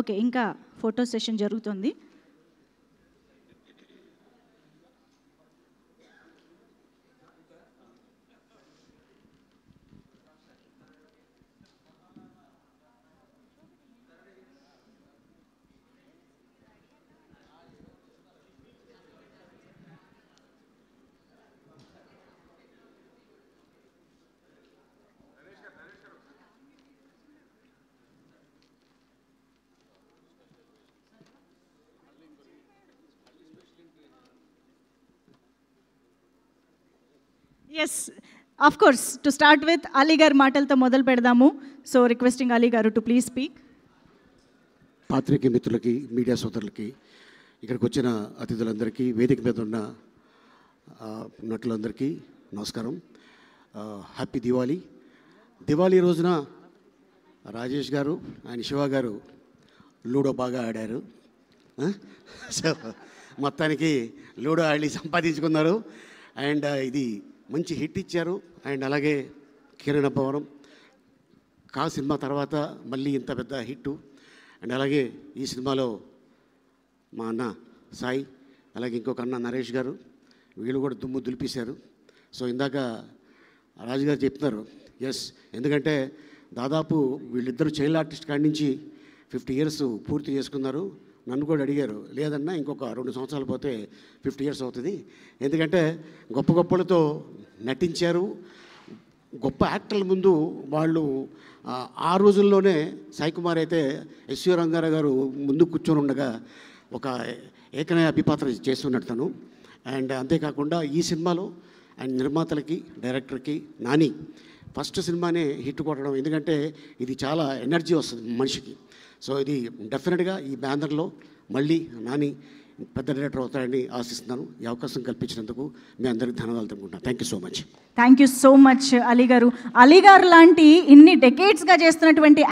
Okay, ఇంకా photo session జరుగుతుంది. Yes, of course, to start with Ali గారి మాటలతో మొదలు పెడదాము. సో రిక్వెస్టింగ్ అలీ గారు టు ప్లీజ్ స్పీక్. పాత్రికేయ మిత్రులకి, మీడియా సోదరులకి, ఇక్కడికి వచ్చిన అతిథులందరికీ, వేదిక మీద ఉన్న నటులందరికీ నమస్కారం. హ్యాపీ దివాళీ. దివాళీ రోజున రాజేష్ గారు ఆయన శివ గారు లూడో బాగా ఆడారు. సో మొత్తానికి లూడో ఆడి సంపాదించుకున్నారు. అండ్ ఇది మంచి హిట్ ఇచ్చారు. అండ్ అలాగే కిరణ్ అబ్బవరం కా సినిమా తర్వాత మళ్ళీ ఇంత పెద్ద హిట్టు. అండ్ అలాగే ఈ సినిమాలో మా అన్న సాయి, అలాగే ఇంకొక అన్న నరేష్ గారు, వీళ్ళు కూడా దుమ్ము దులిపేశారు. సో ఇందాక రాజుగారు చెప్తున్నారు, ఎస్, ఎందుకంటే దాదాపు వీళ్ళిద్దరూ చైల్డ్ ఆర్టిస్ట్ కాడి నుంచి 50 years పూర్తి చేసుకున్నారు. నన్ను కూడా అడిగారు, లేదన్నా ఇంకొక 2 సంవత్సరాలు పోతే 50 years అవుతుంది, ఎందుకంటే గొప్ప గొప్పలతో నటించారు. గొప్ప యాక్టర్ల ముందు వాళ్ళు ఆ రోజుల్లోనే సాయి కుమార్ అయితే ఎస్వి రంగారావు గారు ముందు కూర్చొని ఉండగా ఒక ఏకనయ అభిపాత్ర చేస్తున్నాడు తను. అండ్ అంతేకాకుండా ఈ సినిమాలో అండ్ నిర్మాతలకి, డైరెక్టర్కి, నాని ఫస్ట్ సినిమానే హిట్ కొట్టడం, ఎందుకంటే ఇది చాలా ఎనర్జీ వస్తుంది మనిషికి. సో ఇది డెఫినెట్గా ఈ బ్యానర్లో మళ్ళీ నాని పెద్ద డైరెక్టర్ అవుతాడని ఆశిస్తున్నాను. ఈ అవకాశం కల్పించినందుకు మీ అందరికీ ధన్యవాదాలు తెలుపుకుంటున్నాను. Thank you so much. Thank you so much Ali గారు. అలీ గారు లాంటి ఇన్ని డెకేడ్స్గా చేస్తున్నటువంటి